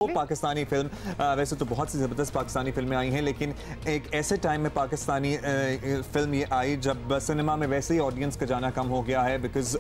वो पाकिस्तानी फिल्म, वैसे तो बहुत सी ज़बरदस्त पाकिस्तानी फिल्में आई हैं, लेकिन एक ऐसे टाइम में पाकिस्तानी फिल्म ये आई जब सिनेमा में वैसे ही ऑडियंस का जाना कम हो गया है, बिकॉज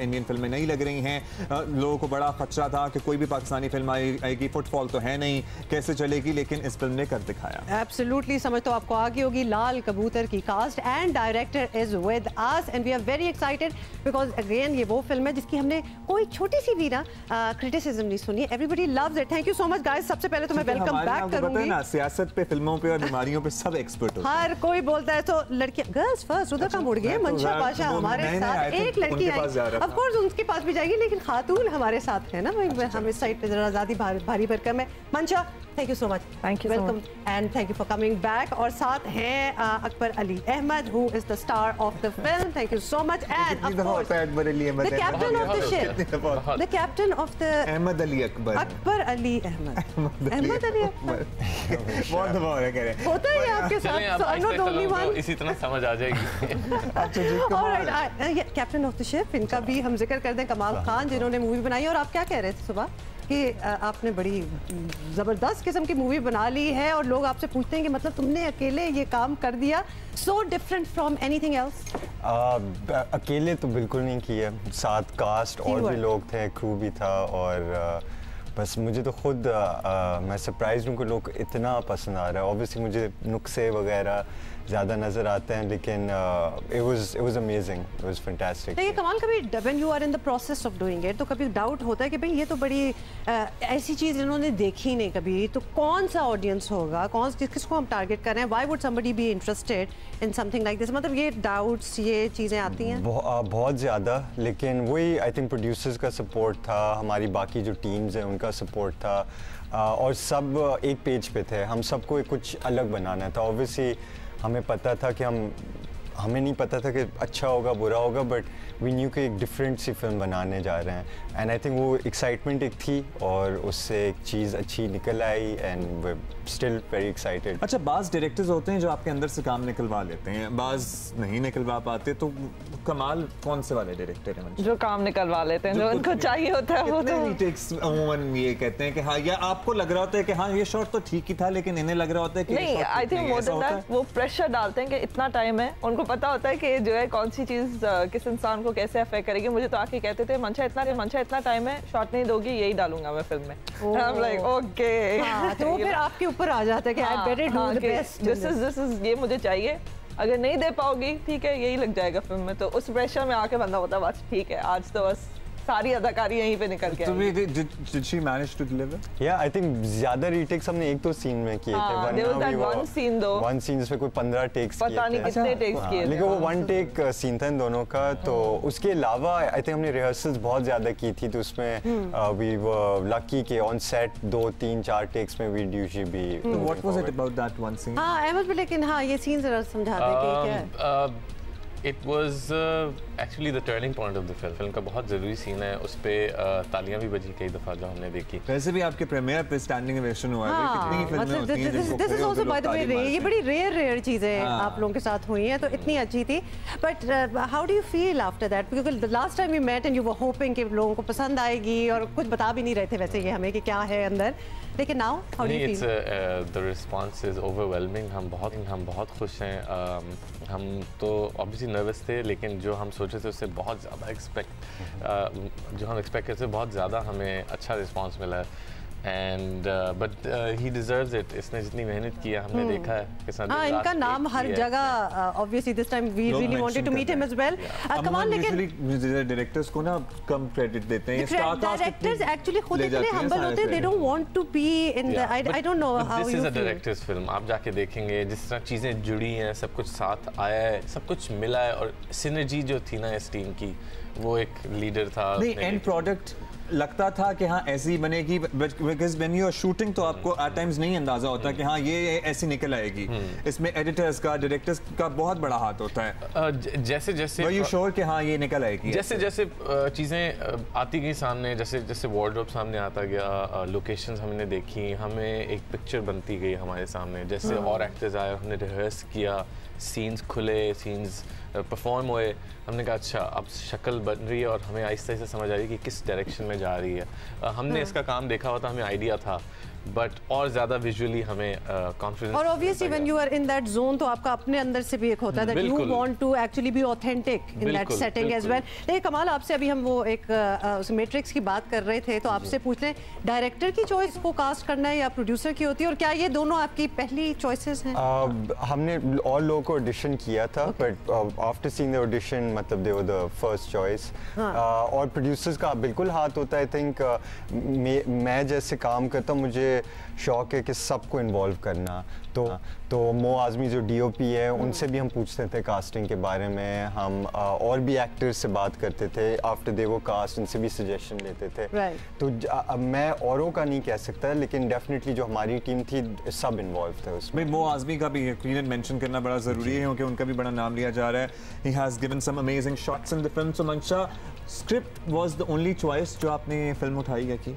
इंडियन फिल्में नहीं लग रही हैं। लोगों को बड़ा खतरा था कि कोई भी पाकिस्तानी फिल्म आएगी, फुटफॉल तो है नहीं, कैसे चलेगी, लेकिन इस फिल्म ने कर दिखाया। एब्सोल्युटली, समझ तो आपको आ गई होगी। लाल कबूतर की cast and director is with us and we are very excited because again ये वो फिल्म है जिसकी हमने कोई छोटी सी भी ना क्रिटिसिज्म नहीं सुनी। Everybody loves it. Thank you so much guys. सबसे पहले तो मैं वेलकम बैक करूंगी ना, सियासत पे, फिल्मों पे और बीमारियों पे सब एक्सपर्ट होते हैं। हर कोई बोलता है तो लड़कियां गर्ल्स फर्स्ट, उधर कहाँ मुड़ गए? मंशा पाशा हमारे साथ एक लड़की आई, ऑफ कोर्स उनके पास भी जाएगी, लेकिन खातून हमारे साथ है ना। हम इस साइड पे जरा ज्यादा भारी भरकम है। Mansha, thank you so much, thank you, welcome and thank you for coming back. और साथ हैं Akbar Ali Ahmad who is the star of the film. Thank you so much and of course Akbar Ali Ahmad, the captain of the ship, the captain of the Ahmad Ali Akbar, Akbar Ali Ahmad, Ahmad Ali Akbar. बहुत दबाव है, कह रहे होता है आपके साथ, I know the only one, इसी तरह समझ आ जाएगी। Alright, captain of the ship, इनका भी हम जिक्र कर दें, कमाल खान जिन्होंने मूवी बनाई। और आप क्या कह रहे थे सुबह कि आपने बड़ी ज़बरदस्त किस्म की मूवी बना ली है और लोग आपसे पूछते हैं कि मतलब तुमने अकेले ये काम कर दिया, so different from anything else? अकेले तो बिल्कुल नहीं किया, साथ कास्ट और भी लोग थे, क्रू भी था। और बस मुझे तो खुद मैं सरप्राइज हूँ कि लोग इतना पसंद आ रहा है। ऑब्वियसली मुझे नुक्से वगैरह ज़्यादा नज़र आते हैं, लेकिन it was amazing, it was fantastic। तो ये कमाल, कभी when you are in the process of doing it तो कभी डाउट होता है कि भाई ये तो बड़ी ऐसी चीज़ इन्होंने देखी नहीं कभी, तो कौन सा ऑडियंस होगा, किसको हम टारगेट कर रहे हैं, why would somebody be interested in something like this? मतलब ये डाउट्स, ये चीज़ें आती हैं बहुत ज़्यादा, लेकिन वही आई थिंक प्रोड्यूसर्स का सपोर्ट था, हमारी बाकी जो टीम्स हैं उनका सपोर्ट था, और सब एक पेज पे थे। हम सबको कुछ अलग बनाना था। ऑब्वियसली हमें पता था कि हमें नहीं पता था कि अच्छा होगा बुरा होगा, बट वी न्यू कि एक डिफरेंट सी फिल्म बनाने जा रहे हैं। एंड आई थिंक वो एक्साइटमेंट एक थी और उससे एक चीज़ अच्छी निकल आई and we still very excited. अच्छा, बाज़ डायरेक्टर्स होते हैं जो आपके अंदर से काम निकलवा लेते हैं, बाज़ नहीं निकलवा पाते, तो कमाल कौन से वाले डायरेक्टर हैं जो काम निकलवा लेते हैं, जो उनको चाहिए होता है वो तो रीटेक्स अमूमन ये कहते हैं कि हाँ, या आपको लग रहा होता है कि हाँ ये शॉट तो ठीक ही था, लेकिन इन्हें लग रहा होता है कि नहीं, I think more than that वो प्रेशर डालते हैं कि इतना टाइम है, उनको पता होता है कि जो है कौन सी चीज़ किस इंसान को कैसे अफेक्ट करेगी। मुझे तो आके कहते थे मंशा इतना टाइम है, शॉट नहीं दोगी, यही डालूंगा मैं फिल्म में। आई एम लाइक ओके, तो फिर आपके ऊपर आ जाता है कि I better do the best, this is ये मुझे चाहिए, अगर नहीं दे पाओगी ठीक है, यही लग जाएगा फिल्म में। तो उस प्रेशर में आके बंदा होता है बस ठीक है, आज तो बस सारी अदाकारी यहीं पे निकल के आई। Did she manage to deliver? Yeah, I think ज़्यादा रीटेक्स हमने एक तो सीन में किए थे। There was that one scene though। One scene जिसमें कोई 15 टेक्स किए थे। पता नहीं कितने टेक्स किए थे। लेकिन वो one take सीन था इन दोनों का। तो उसके अलावा आई थिंक हमने रिहर्सल्स बहुत ज़्यादा की थी, तो उसमें we were lucky कि on set 2, 3, 4 टेक्स में we'd usually be। What was it about that one scene? हाँ अहमद, लेकिन हाँ ये सीन जरा समझा दे कि क्या। It was actually the turning point of the film. Film का बहुत ज़रूरी सीन है, उस पे तालियां भी बजी कई दफ़ा जो हमने देखी। वैसे भी आपके प्रीमियर पे स्टैंडिंग ओवेशन हुआ है, कितनी फिल्में होती हैं जिनको this is also by the way, ये बड़ी रेयर चीजें आप लोगों के साथ हुई हैं, तो इतनी अच्छी थी। But how do you feel after that, because the last time we met and you were hoping कि लोगों को पसंद आएगी, और कुछ बता भी नहीं रहे थे वैसे ये हमें कि क्या है अंदर, लेकिन now how do you feel? The response is overwhelming. हम बहुत खुश हैं। हम तो ऑब्वियसली नर्वस थे, लेकिन जो हम सोचे थे उससे बहुत ज़्यादा जो हम एक्सपेक्ट करते थे बहुत ज़्यादा हमें अच्छा रिस्पांस मिला है। And but he deserves it. इसने जितनी मेहनत की है हमने देखा है। हाँ, इनका नाम हर जगह, obviously this time we really wanted to meet him as well. Kamal, लेकिन डायरेक्टर्स को ना कम क्रेडिट देते हैं। डायरेक्टर्स एक्चुअली खुद इतने हम्बल होते हैं, they don't want to be in the, I don't know how this you is a feel. Directors film. आप जाके देखेंगे जिस तरह चीज़ें जुड़ी हैं, सब कुछ साथ आया है, सब कुछ मिला है, और सिनर्जी जो थी ना इस टीम की, वो एक लीडर था। नहीं, एंड प्रोडक्ट लगता था कि हाँ ऐसी बनेगी, because when you are shooting तो आपको एट टाइम्स नहीं अंदाजा होता कि हाँ ये ऐसी निकल आएगी। इसमें एडिटर्स का, डायरेक्टर्स का बहुत बड़ा हाथ होता है। जैसे जैसे यू श्योर कि हाँ ये निकल आएगी, जैसे जैसे चीज़ें आती गई सामने, जैसे जैसे वार्डरोब सामने आता गया, लोकेशंस हमने देखी, हमें एक पिक्चर बनती गई हमारे सामने। जैसे और एक्टर्स आए, हमने रिहर्स किया, सीन्स खुले, सीन्स परफॉर्म हुए, हमने कहा अच्छा अब शक्ल बन रही है और हमें आहिस्ता आहिस्ता समझ आ रही है कि किस डायरेक्शन में जा रही है। हमने इसका काम देखा हुआ था, हमें आइडिया था, बट और ज़्यादा विजुअली हमें कॉन्फिडेंस। और obviously when you are in that zone तो आपका अपने अंदर से भी एक होता है that you want to actually be authentic in that setting as well. लेकिन कमाल, आपसे अभी हम वो एक मैट्रिक्स की बात कर रहे थे, तो आपसे पूछ लें, डायरेक्टर की चॉइस को कास्ट करना है या प्रोड्यूसर की होती है, और क्या ये दोनों आपकी पहली चॉइसेस हैं? हमने और लोगों को ऑडिशन किया था, but after seeing the audition मतलब दे वर द फर्स्ट चॉइस। और प्रोड्यूसर्स का बिल्कुल हाथ होता है। आई थिंक मैं जैसे काम करता हूँ, मुझे शौक है कि सबको इन्वॉल्व करना। तो मो आज़मी जो डीओपी है, उनसे भी हम पूछते थे कास्टिंग के बारे में। हम और भी एक्टर्स से बात करते थे आफ्टर दे वो कास्ट, उनसे भी सजेशन लेते थे। तो अब मैं औरों का नहीं कह सकता, लेकिन डेफिनेटली जो हमारी टीम थी सब इन्वॉल्व थे उसमें। मो आज़मी का भी यकीनन मेंशन करना बड़ा ज़रूरी है, क्योंकि उनका भी बड़ा नाम लिया जा रहा है। He has given some amazing shots in the film. So Mansha, script was the only choice जो आपने फिल्म उठाई है की?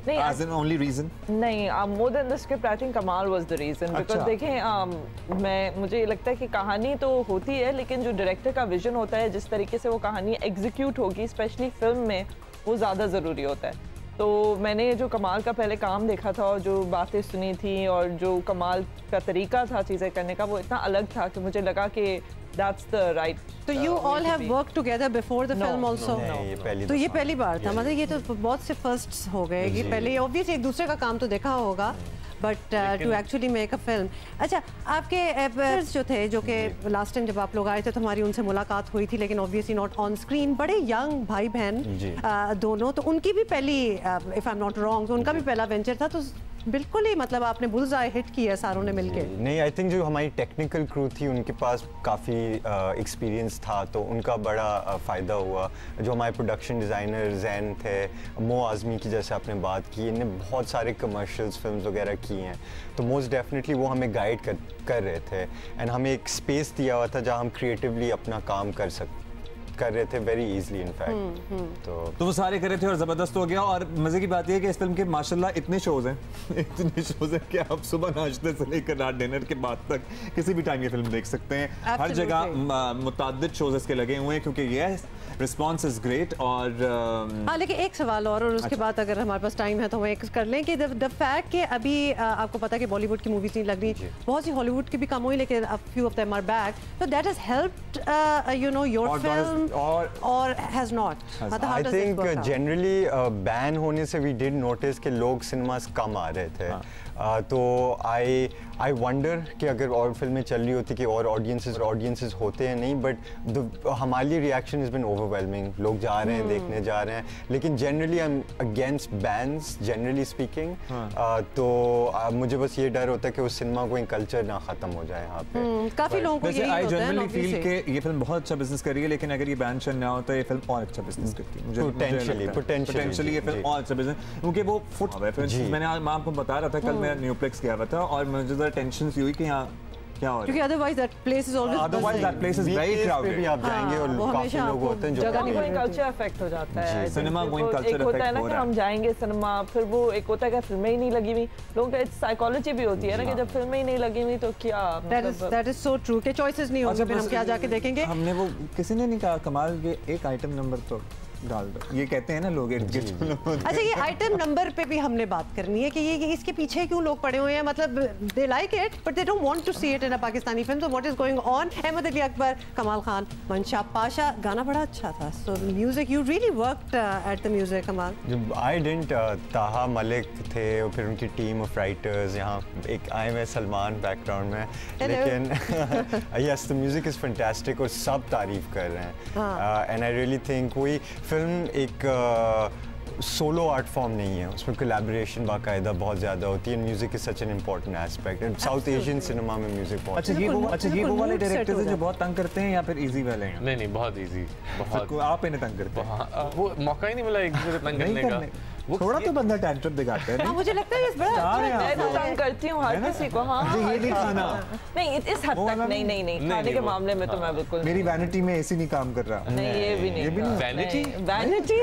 नहीं, as an only reason? नहीं, more than the script, I think Kamal was the reason. Because देखें, मुझे लगता है कि कहानी तो होती है, लेकिन जो डायरेक्टर का विजन होता है, जिस तरीके से वो कहानी एग्जीक्यूट होगी, स्पेशली फिल्म में, वो ज़्यादा ज़रूरी होता है। तो मैंने जो कमाल का पहले काम देखा था और जो बातें सुनी थी और जो कमाल का तरीका था चीज़ें करने का, वो इतना अलग था कि मुझे लगा कि that's the right. So you all have worked together before the film also? तो ये पहली बार था, मतलब ये तो बहुत से फर्स्ट्स हो गए कि पहले ऑब्वियसली एक दूसरे का काम तो देखा होगा, but to actually make a film. अच्छा, आपके एक्टर्स जो थे, जो कि लास्ट टाइम जब आप लोग आए थे तो हमारी उनसे मुलाकात हुई थी, लेकिन ऑब्वियसली नॉट ऑन स्क्रीन, बड़े यंग भाई बहन दोनों, तो उनकी भी पहली, if I am not wrong, तो उनका भी पहला वेंचर था। तो बिल्कुल ही मतलब आपने बुलसआई हिट की है सारों ने मिलके। नहीं, आई थिंक जो हमारी टेक्निकल क्रू थी, उनके पास काफ़ी एक्सपीरियंस था, तो उनका बड़ा फ़ायदा हुआ। जो हमारे प्रोडक्शन डिज़ाइनर जैन थे, मो आज़मी की जैसे आपने बात की, इन्हें बहुत सारे कमर्शियल्स फिल्म्स वगैरह की हैं, तो मोस्ट डेफिनेटली वो हमें गाइड कर रहे थे। एंड हमें एक स्पेस दिया हुआ था जहाँ हम क्रिएटिवली अपना काम कर रहे थे वेरी इजीली इनफैक्ट। तो वो सारे कर रहे थे और ज़बरदस्त हो गया। और मज़े की बात यह है कि इस फिल्म के माशाल्लाह इतने शोज़ हैं इतने शोज़ हैं कि आप सुबह नाश्ते से लेकर रात डिनर के बाद तक किसी भी टाइम ये फिल्म देख सकते हैं। हर जगह मुतअद्दिद शोज़ इसके लगे हुए हैं, क्योंकि ये रिस्पॉन्स इज ग्रेट। और हाँ, लेकिन एक सवाल और उसके बाद अगर हमारे पास टाइम है तो हम एक कर लें कि द फैक्ट कि अभी आपको पता है कि बॉलीवुड की मूवीज नहीं लग रही, बहुत सी हॉलीवुड की भी कम हुई, लेकिन a few of them are back, तो that has helped you know your film और has not? I think generally ban होने से वी डिड नोटिस कि लोग सिनेमास कम आ रहे थे। तो आई वंडर कि अगर और फिल्में चल रही होती कि और ऑडियंसेस होते हैं, नहीं, बट हमारे लिए रिएक्शन इज़ बिन ओवरवेलमिंग। लोग जा रहे हैं, देखने जा रहे हैं, लेकिन generally I am against bans generally speaking. तो मुझे बस ये डर होता है कि उस सिनेमा गोइंग कल्चर ना ख़त्म हो जाए यहाँ पे। काफ़ी लोगों को यही होता है। जनरली फील कि ये फिल्म बहुत अच्छा बिजनेस कर रही है, लेकिन अगर ये बैन ना होता है, ये फिल्म और अच्छा बिजनेस करती है। पोटेंशियली ये फिल्म और अच्छा बिजनेस, क्योंकि वो फुट मैंने आपको बता रहा था, कल मैं न्यूप्लेक्स गया हुआ था और मुझे ज़रा टेंशन सी हुई कि यहाँ क्या हो रहा है, क्योंकि otherwise that place is always otherwise that place is very crowded. भी आप जाएंगे और काफी लोग होते हैं जो जगह गोइंग कल्चर इफेक्ट हो जाता है। सिनेमा गोइंग कल्चर इफेक्ट होता है ना कि हम जाएंगे सिनेमा, फिर वो एक होता है कि फिल्में ही नहीं लगी हुई, लोगों का साइकोलॉजी भी होती है ना कि जब फिल्में ही नहीं लगी हुई तो क्या, दैट इज सो ट्रू कि चॉइसेस नहीं होंगे, फिर हम क्या जाके देखेंगे। हमने वो किसी ने नहीं कहा कमाल के एक आइटम नंबर तो डाल दो, ये कहते हैं ना लोग। अच्छा, ये आइटम नंबर पे भी हमने बात करनी है कि ये इसके पीछे क्यों लोग पड़े हुए हैं, मतलब they like it but they don't want to see it in a Pakistani film. तो what is going on? Ahmed Ali Akbar, Kamal Khan, Mansha Pasha, गाना बड़ा अच्छा था। So music, you really worked at the music कमाल। आई डिडंट, ताहा मलिक थे और फिर उनकी टीम ऑफ राइटर्स, यहाँ एक आए हुए सलमान बैकग्राउंड में, लेकिन yes the music is fantastic और सब तारीफ कर रहे हैं। एंड आई रियली थिंक कोई फिल्म एक सोलो आर्ट फॉर्म नहीं है, उसमें कोलैबोरेशन बाकायदा बहुत ज़्यादा होती है। Music is such an important aspect and south Asian cinema में म्यूजिक बहुत। अच्छा, ये वो वाले डायरेक्टर्स हैं जो बहुत तंग करते हैं या फिर इजी वाले हैं? नहीं, बहुत इजी, बहुत। आप इन्हें तंग करते हैं? वो मौका ही नहीं मिला एक दूसरे तंग करने का। वो थोड़ा तो बंदा टेंशन दिखाता है। मुझे लगता है इस बड़ा मैं तो तंग करती हूँ हर किसी को। हाँ, ये नहीं खाना, नहीं इस हद तक नहीं, खाने के मामले में तो मैं बिल्कुल, मेरी वैनिटी में एसी नहीं काम कर रहा। नहीं, ये भी नहीं। वैनिटी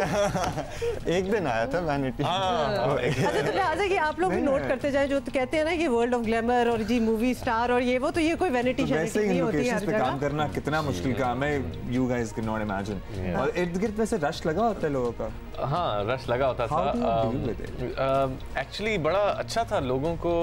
एक दिन आया था वैनिटी। अच्छा, तो लिहाजा कि आप लोग भी नोट करते जाए, जो कहते हैं ना कि वर्ल्ड ऑफ ग्लैमर और जी मूवी स्टार और ये वो, तो ये कोई वैनिटी नहीं होती है। काम करना कितना मुश्किल काम है, you guys can not imagine. और इर्द गिर्द वैसे रश लगा होता है लोगों का? हाँ, रश लगा होता था। एक्चुअली बड़ा अच्छा था, लोगों को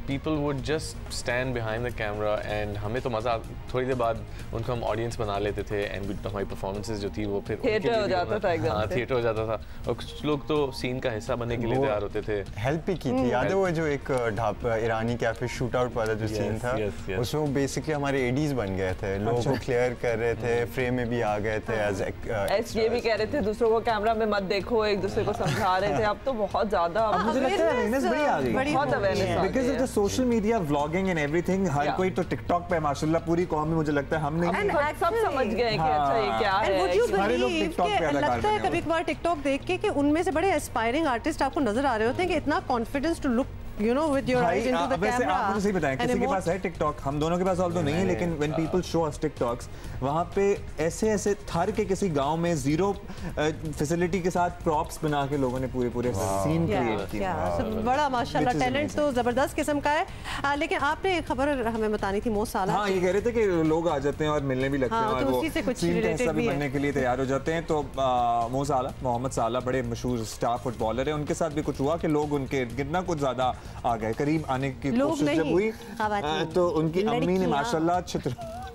people would just stand behind the camera and हमें तो मज़ा, थोड़ी देर बाद उनको हम ऑडियंस बना लेते थे एंड हमारी परफॉर्मेंसेस जो थी वो फिर थिएटर हो जाता था एकदम। हाँ, थिएटर हो जाता था और कुछ लोग तो सीन का हिस्सा बनने के लिए तैयार होते थे। हेल्प भी की थी, याद है वो जो एक ढाबा ईरानी कैफे शूट आउट वाला जो सीन था, उसमें बेसिकली हमारे एडीज बन गए थे, लोगों को क्लियर कर रहे थे, फ्रेम में भी आ गए थे एज ये भी कह रहे थे दूसरों को कैमरा में मत देखो, एक दूसरे को समझा रहे थे। अब तो बहुत ज्यादा, मुझे लगता है अवेयरनेस बड़ी आ गई, बहुत awareness because of the social media, vlogging and everything. हर कोई तो टिकटॉक पे माशाल्लाह, पूरी कौम में मुझे लगता है हमने सब समझ गए कि अच्छा ये क्या है। लगता है कभी कभार टिकटॉक देख के कि उनमें से बड़े एस्पायरिंग आर्टिस्ट आपको नजर आ रहे होते हैं कि इतना confidence to look with your eyes into the camera। आप मुझे सही बताएं, किसी के पास है टिकटॉक, हम दोनों के पास ऑल तो नहीं है, लेकिन when people show us TikToks, वहाँ पे ऐसे थर के किसी गांव में जीरो फैसिलिटी के साथ प्रॉप्स बना के लोगों ने पूरे सीन क्रिएट किया। बड़ा माशाल्लाह टैलेंट तो जबरदस्त किस्म का है। लेकिन आपने एक खबर हमें बतानी थी, मो साला। हाँ, ये कह रहे थे कि लोग आ जाते हैं और मिलने भी लगते हैं और वो सीन का हिस्सा भी बनने के लिए तैयार हो जाते हैं। तो मो साला, मोहम्मद साला बड़े मशहूर स्टार फुटबॉलर है, उनके साथ भी कुछ हुआ कि लोग उनके कितना कुछ ज्यादा आ गए, करीब आने की कोशिश जब हुई तो उनकी अम्मी ने माशाल्लाह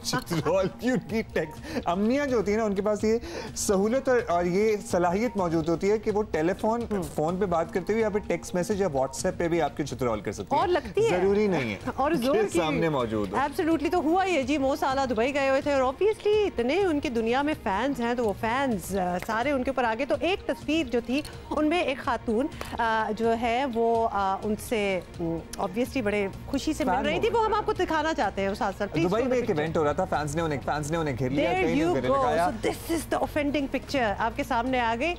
चित्रौल की उनकी टेक्स्ट, अम्मियाँ जो होती है ना उनके पास ये सहूलत और ये सलाहियत मौजूद होती है कि वो फोन पे बात करते हुए या फिर टेक्स्ट मैसेज या व्हाट्सएप पे भी आपकी चित्रौल कर सकती है, और लगती है जरूरी नहीं है और जोर की सामने मौजूद है। एब्सोल्युटली। तो हुआ ये जी, मो साला दुबई गए हुए थे और ऑब्वियसली इतने उनकी दुनिया में फैंस हैं, तो वो फैंस सारे उनके ऊपर आ गए। तो एक तस्वीर जो थी उनमें एक खातून जो है वो उनसे ऑब्वियसली बड़े खुशी से मिल रही थी, वो हम आपको दिखाना चाहते हैं। साथ साथ दुबई में एक इवेंट हो रहा था, फैंस ने उन्हें घेर लिया, कहीं उन्हें दिखाया। This is the offending picture आपके सामने आ गई।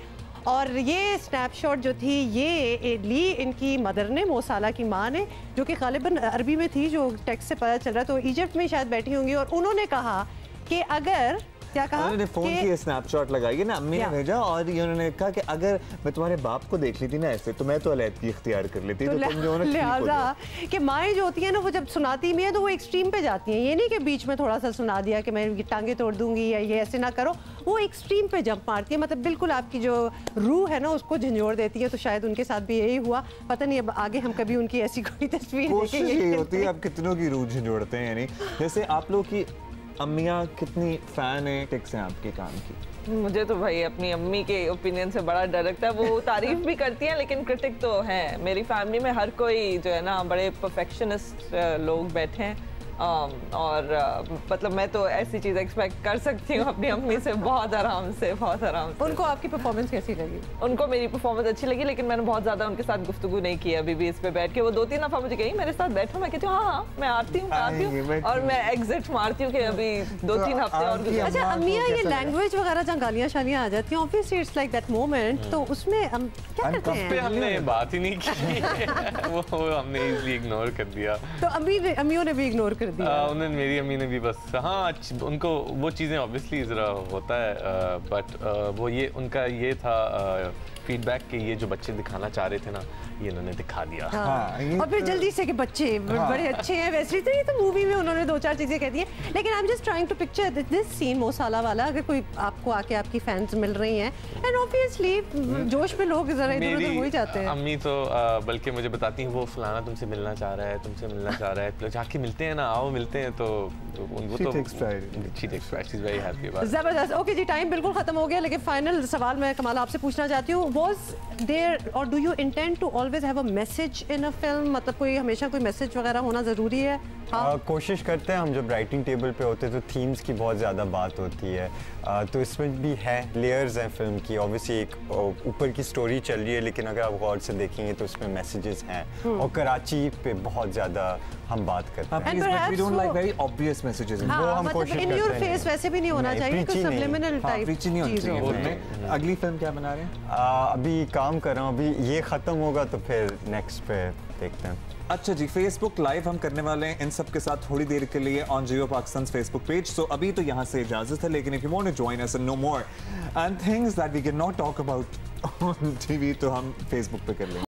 और ये स्नैपशॉट जो थी ये ली इनकी मदर ने, मो साला की माँ ने, जो कि गालिबन अरबी में थी, जो टेक्स्ट से पता चल रहा है। तो इजिप्ट में शायद बैठी होंगी और उन्होंने कहा कि अगर क्या कहा, उन्होंने फोन की स्नैपशॉट लगाई है ना, अम्मी ने भेजा और ये उन्होंने कहा कि अगर मैं तुम्हारे बाप को देख लेती ना ऐसे, तो मैं तो अलैदगी इख्तियार कर लेती। तो तुम जो लिहाजा कि माएँ जो होती हैं ना, वो जब सुनाती भी हैं तो वो एक्सट्रीम पे जाती हैं। ये नहीं कि बीच में थोड़ा सा सुना दिया कि मैं ये टांगे तोड़ दूंगी या ये ऐसे ना करो, वो एक्सट्रीम पे जंप मारती है, मतलब बिल्कुल आपकी जो रूह है ना उसको झंझोड़ देती है। तो शायद उनके साथ भी यही हुआ, पता नहीं अब आगे हम कभी उनकी ऐसी कोई तस्वीर देखेंगे होती है। अब कितनों की रूह झंझोड़ते हैं, यानी जैसे आप लोग की अम्मियाँ कितनी फैन है टिक्स हैं आपके काम की? मुझे तो भाई अपनी अम्मी के ओपिनियन से बड़ा डर लगता है। वो तारीफ भी करती हैं लेकिन क्रिटिक तो है। मेरी फैमिली में हर कोई जो है ना बड़े परफेक्शनिस्ट लोग बैठे हैं और मतलब मैं तो ऐसी चीज़ एक्सपेक्ट कर सकती हूँ अपनी अम्मी से, बहुत आराम से। उनको आपकी परफॉर्मेंस कैसी लगी? उनको मेरी परफॉर्मेंस अच्छी लगी, लेकिन मैंने बहुत ज़्यादा उनके साथ गुफ्तगू नहीं की अभी भी इस पे बैठ के। वो 2-3 दफ़ा मुझे कही मेरे साथ बैठो, मैं कहती हूँ हाँ मैं आती हूँ और मैं एग्जिट मारती हूँ कि अभी 2-3 हफ्ते और। अच्छा अम्मियाँ, ये लैंग्वेज वगैरह जहाँ गालियाँ शालियाँ आ जाती हैं, obviously it's like that moment, तो उसमें हम क्या करते हैं? हमने बात ही नहीं की वो हमने इजीली इग्नोर कर दिया। तो अम्मियों ने भी इग्नोर कर दिया? उन्होंने, मेरी अम्मी ने भी बस, हाँ उनको वो चीज़ें ऑब्वियसली ज़रा होता है, बट वो ये उनका ये था फीडबैक कि ये जो बच्चे दिखाना चाह रहे थे ना, ये इन्होंने दिखा दिया। हाँ। और फिर जल्दी से कि बच्चे बड़े अच्छे हैं, वैसे तो ये तो मूवी में उन्होंने 2-4 चीजें कह दी हैं। लेकिन I am just trying to picture this scene, मो साला वाला, अगर कोई आपको आके आपकी फैंस मिल रही हैं एंड ऑब्वियसली जोश में लोग जरा इधर उधर हो ही जाते हैं। अम्मी तो बल्कि मुझे बताती हैं वो फलाना तुमसे मिलना चाह रहा है, तुमसे मिलना चाह रहा है, जाके मिलते हैं ना, आओ मिलते हैं। तो उनको तो जबरदस्त। ओके जी, टाइम बिल्कुल खत्म हो गया, लेकिन फाइनल सवाल मैं कमाल आपसे पूछना चाहती हूँ, was there or do you intend to always have a message in a film? मतलब कोई हमेशा कोई मैसेज वगैरह होना जरूरी है? हाँ? कोशिश करते हैं हम, जब राइटिंग टेबल पे होते हैं तो थीम्स की बहुत ज़्यादा बात होती है, तो इसमें भी है, लेयर्स हैं फिल्म की। ऑब्वियसली एक ऊपर की स्टोरी चल रही है, लेकिन अगर आप गौर से देखेंगे तो उसमें मैसेजेस हैं, और कराची पे बहुत ज़्यादा हम बात करते हैं। We don't like very obvious messages। वो हम कोशिश करते हैं। In your face वैसे भी नहीं होना चाहिए, कुछ subliminal type चीज़। अगली फिल्म क्या बना रहे हैं? अभी काम कर रहा हूँ, अभी ये ख़त्म होगा तो फिर नेक्स्ट पे देखते हैं। अच्छा जी, फेसबुक लाइव हम करने वाले हैं इन सब के साथ थोड़ी देर के लिए on Geo Pakistan Facebook page. So अभी तो यहाँ से इजाजत है, लेकिन if you want to join us and no more and things that we can not talk about on TV, तो हम फेसबुक पे कर लेंगे।